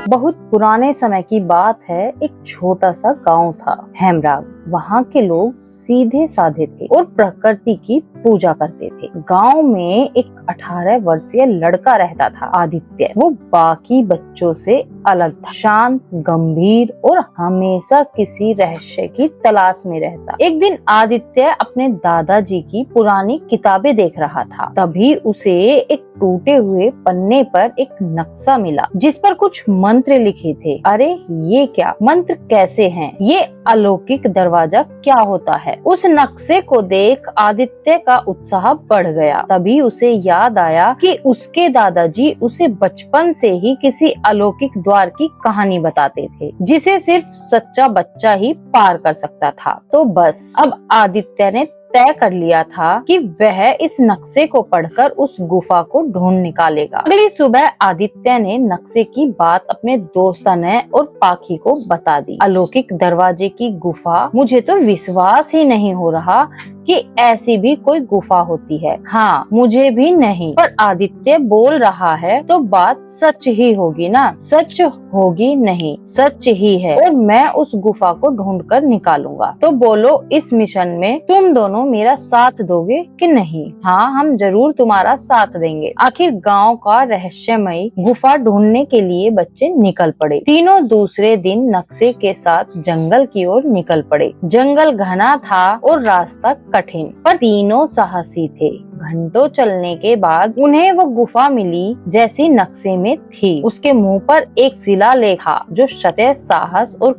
बहुत पुराने समय की बात है। एक छोटा सा गांव था, हेमराग। वहाँ के लोग सीधे साधे थे और प्रकृति की पूजा करते थे। गांव में एक 18 वर्षीय लड़का रहता था, आदित्य। वो बाकी बच्चों से अलग था, शांत, गंभीर और हमेशा किसी रहस्य की तलाश में रहता। एक दिन आदित्य अपने दादाजी की पुरानी किताबें देख रहा था। तभी उसे एक टूटे हुए पन्ने पर एक नक्शा मिला, जिस पर कुछ मंत्र लिखे थे। अरे ये क्या मंत्र, कैसे हैं? ये अलौकिक दरवाजा क्या होता है? उस नक्शे को देख आदित्य का उत्साह बढ़ गया। तभी उसे याद आया कि उसके दादाजी उसे बचपन से ही किसी अलौकिक द्वार की कहानी बताते थे, जिसे सिर्फ सच्चा बच्चा ही पार कर सकता था। तो बस अब आदित्य ने तय कर लिया था कि वह इस नक्शे को पढ़कर उस गुफा को ढूंढ निकालेगा। अगली सुबह आदित्य ने नक्शे की बात अपने दोस्त तनय और पाखी को बता दी। अलौकिक दरवाजे की गुफा, मुझे तो विश्वास ही नहीं हो रहा कि ऐसी भी कोई गुफा होती है। हाँ, मुझे भी नहीं, पर आदित्य बोल रहा है तो बात सच ही होगी ना। सच होगी नहीं, सच ही है, और मैं उस गुफा को ढूंढकर निकालूंगा। तो बोलो, इस मिशन में तुम दोनों मेरा साथ दोगे कि नहीं? हाँ, हम जरूर तुम्हारा साथ देंगे। आखिर गांव का रहस्यमयी गुफा ढूंढने के लिए बच्चे निकल पड़े। तीनों दूसरे दिन नक्शे के साथ जंगल की ओर निकल पड़े। जंगल घना था और रास्ता कठिन, पर तीनों साहसी थे। घंटों चलने के बाद उन्हें वो गुफा मिली जैसी नक्शे में थी। उसके मुंह पर एक शिलालेख था जो सत्य, साहस और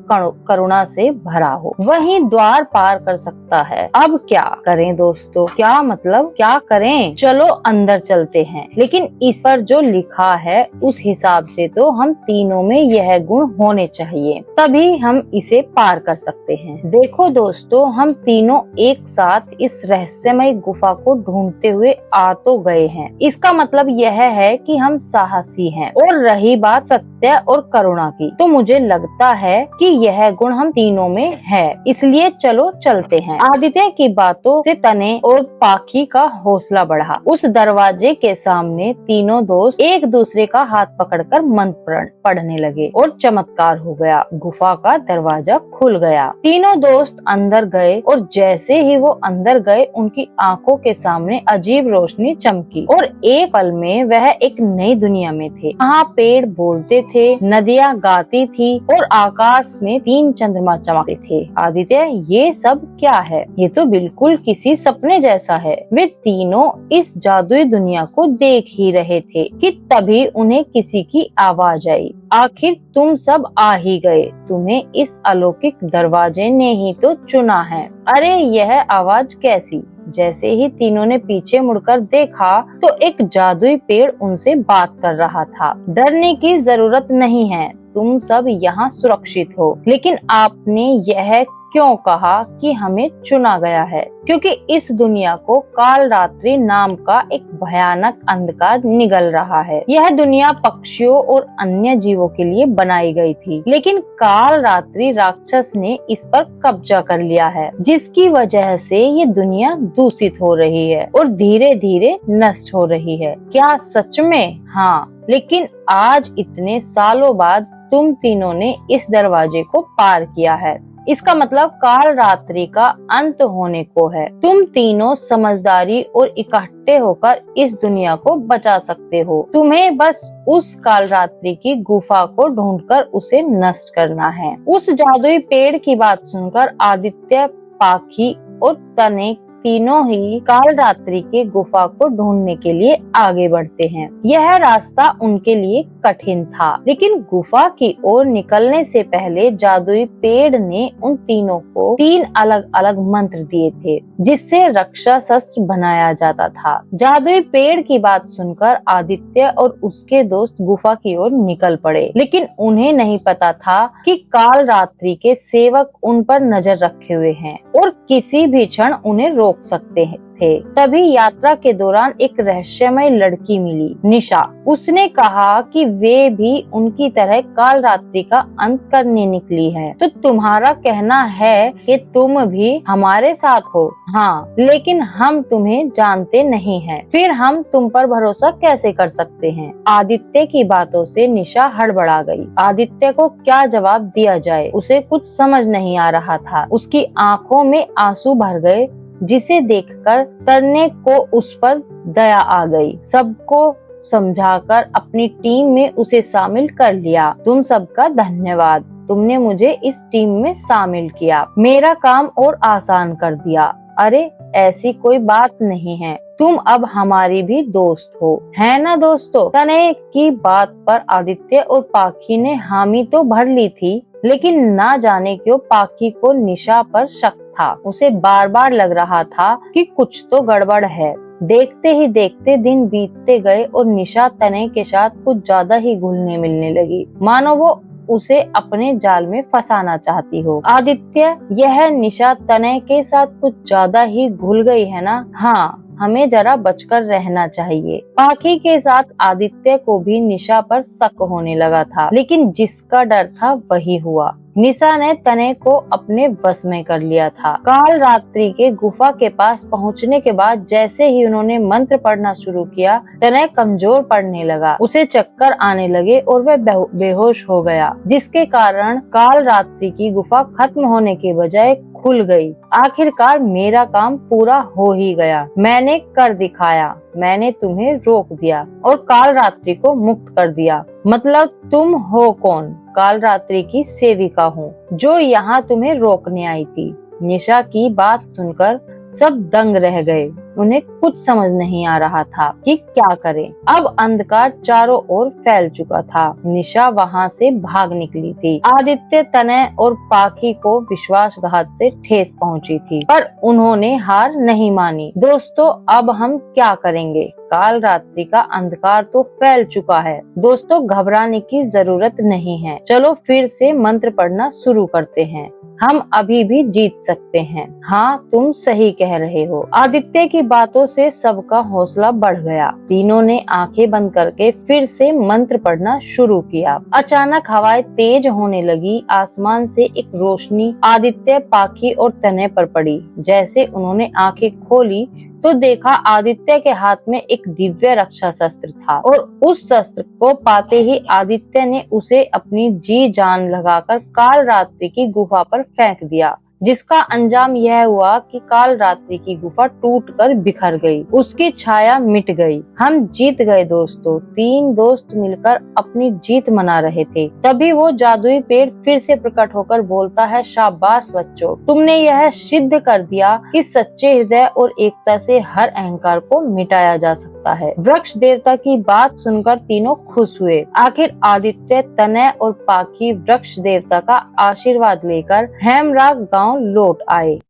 करुणा से भरा हो। वही द्वार पार कर सकता है। अब क्या करें दोस्तों? क्या मतलब क्या करें? चलो अंदर चलते हैं। लेकिन इस पर जो लिखा है उस हिसाब से तो हम तीनों में यह गुण होने चाहिए, तभी हम इसे पार कर सकते हैं। देखो दोस्तों, हम तीनों एक साथ इस रहस्यमय गुफा को ढूंढते हुए आ तो गए हैं। इसका मतलब यह है कि हम साहसी हैं। और रही बात सत्य और करुणा की, तो मुझे लगता है कि यह गुण हम तीनों में है। इसलिए चलो चलते हैं। आदित्य की बातों से तने और पाखी का हौसला बढ़ा। उस दरवाजे के सामने तीनों दोस्त एक दूसरे का हाथ पकड़कर मंत्र पढ़ने लगे और चमत्कार हो गया। गुफा का दरवाजा खुल गया। तीनों दोस्त अंदर गए और जैसे ही वो अंदर गए, उनकी आंखों के सामने अजीब रोशनी चमकी और एक पल में वह एक नई दुनिया में थे। वहाँ पेड़ बोलते थे, नदियाँ गाती थी और आकाश में 3 चंद्रमा चमकते थे। आदित्य, ये सब क्या है? ये तो बिल्कुल किसी सपने जैसा है। वे तीनों इस जादुई दुनिया को देख ही रहे थे कि तभी उन्हें किसी की आवाज आई। आखिर तुम सब आ ही गए। तुम्हें इस अलौकिक दरवाजे ने ही तो चुना है। अरे यह आवाज कैसी? जैसे ही तीनों ने पीछे मुड़कर देखा तो एक जादुई पेड़ उनसे बात कर रहा था। डरने की जरूरत नहीं है, तुम सब यहाँ सुरक्षित हो। लेकिन आपने यह क्यों कहा कि हमें चुना गया है? क्योंकि इस दुनिया को काल रात्रि नाम का एक भयानक अंधकार निगल रहा है। यह दुनिया पक्षियों और अन्य जीवों के लिए बनाई गई थी, लेकिन काल रात्रि राक्षस ने इस पर कब्जा कर लिया है, जिसकी वजह से ये दुनिया दूषित हो रही है और धीरे धीरे नष्ट हो रही है। क्या सच में? हाँ, लेकिन आज इतने सालों बाद तुम तीनों ने इस दरवाजे को पार किया है। इसका मतलब काल रात्रि का अंत होने को है। तुम तीनों समझदारी और इकट्ठे होकर इस दुनिया को बचा सकते हो। तुम्हें बस उस काल रात्रि की गुफा को ढूंढकर उसे नष्ट करना है। उस जादुई पेड़ की बात सुनकर आदित्य, पाखी और तने तीनों ही काल रात्रि के गुफा को ढूंढने के लिए आगे बढ़ते हैं। यह रास्ता उनके लिए कठिन था, लेकिन गुफा की ओर निकलने से पहले जादुई पेड़ ने उन तीनों को 3 अलग अलग मंत्र दिए थे, जिससे रक्षा शस्त्र बनाया जाता था। जादुई पेड़ की बात सुनकर आदित्य और उसके दोस्त गुफा की ओर निकल पड़े, लेकिन उन्हें नहीं पता था कि काल रात्रि के सेवक उन पर नजर रखे हुए हैं और किसी भी क्षण उन्हें रोक रोक सकते थे। तभी यात्रा के दौरान एक रहस्यमय लड़की मिली, निशा। उसने कहा कि वे भी उनकी तरह काल रात्रि का अंत करने निकली है। तो तुम्हारा कहना है कि तुम भी हमारे साथ हो? हाँ, लेकिन हम तुम्हें जानते नहीं हैं। फिर हम तुम पर भरोसा कैसे कर सकते हैं? आदित्य की बातों से निशा हड़बड़ा गई। आदित्य को क्या जवाब दिया जाए, उसे कुछ समझ नहीं आ रहा था। उसकी आंखों में आंसू भर गए, जिसे देखकर तन्ने को उस पर दया आ गई। सबको समझाकर अपनी टीम में उसे शामिल कर लिया। तुम सबका धन्यवाद, तुमने मुझे इस टीम में शामिल किया, मेरा काम और आसान कर दिया। अरे ऐसी कोई बात नहीं है, तुम अब हमारी भी दोस्त हो, है ना दोस्तों? तने की बात पर आदित्य और पाखी ने हामी तो भर ली थी, लेकिन ना जाने क्यों पाखी को निशा पर शक था। उसे बार बार लग रहा था कि कुछ तो गड़बड़ है। देखते ही देखते दिन बीतते गए और निशा तने के साथ कुछ ज्यादा ही घुलने मिलने लगी, मानो वो उसे अपने जाल में फंसाना चाहती हो। आदित्य, यह निशा तने के साथ कुछ ज्यादा ही घुल गई है ना? हाँ, हमें जरा बचकर रहना चाहिए। पाखी के साथ आदित्य को भी निशा पर शक होने लगा था, लेकिन जिसका डर था वही हुआ। निशा ने तने को अपने बस में कर लिया था। काल रात्रि के गुफा के पास पहुंचने के बाद जैसे ही उन्होंने मंत्र पढ़ना शुरू किया, तने कमजोर पड़ने लगा। उसे चक्कर आने लगे और वह बेहोश हो गया, जिसके कारण काल रात्रि की गुफा खत्म होने के बजाय खुल गई। आखिरकार मेरा काम पूरा हो ही गया, मैंने कर दिखाया। मैंने तुम्हें रोक दिया और काल रात्रि को मुक्त कर दिया। मतलब तुम हो कौन? काल रात्रि की सेविका हूँ, जो यहाँ तुम्हें रोकने आई थी। निशा की बात सुनकर सब दंग रह गए। उन्हें कुछ समझ नहीं आ रहा था कि क्या करें। अब अंधकार चारों ओर फैल चुका था। निशा वहाँ से भाग निकली थी। आदित्य, तनय और पाखी को विश्वासघात से ठेस पहुँची थी, पर उन्होंने हार नहीं मानी। दोस्तों, अब हम क्या करेंगे? काल रात्रि का अंधकार तो फैल चुका है। दोस्तों, घबराने की जरूरत नहीं है। चलो फिर से मंत्र पढ़ना शुरू करते हैं। हम अभी भी जीत सकते हैं। हाँ, तुम सही कह रहे हो। आदित्य की बातों से सबका हौसला बढ़ गया। तीनों ने आंखें बंद करके फिर से मंत्र पढ़ना शुरू किया। अचानक हवाएं तेज होने लगी। आसमान से एक रोशनी आदित्य, पाखी और तने पर पड़ी। जैसे उन्होंने आंखें खोली तो देखा आदित्य के हाथ में एक दिव्य रक्षा शस्त्र था, और उस शस्त्र को पाते ही आदित्य ने उसे अपनी जी जान लगाकर काल रात्रि की गुफा पर फेंक दिया, जिसका अंजाम यह हुआ कि काल रात्रि की गुफा टूटकर बिखर गई। उसकी छाया मिट गई। हम जीत गए दोस्तों। तीन दोस्त मिलकर अपनी जीत मना रहे थे। तभी वो जादुई पेड़ फिर से प्रकट होकर बोलता है, शाबाश बच्चों, तुमने यह सिद्ध कर दिया कि सच्चे हृदय और एकता से हर अहंकार को मिटाया जा सकता है। वृक्ष देवता की बात सुनकर तीनों खुश हुए। आखिर आदित्य, तनय और पाखी वृक्ष देवता का आशीर्वाद लेकर हेमराग गांव लौट आए।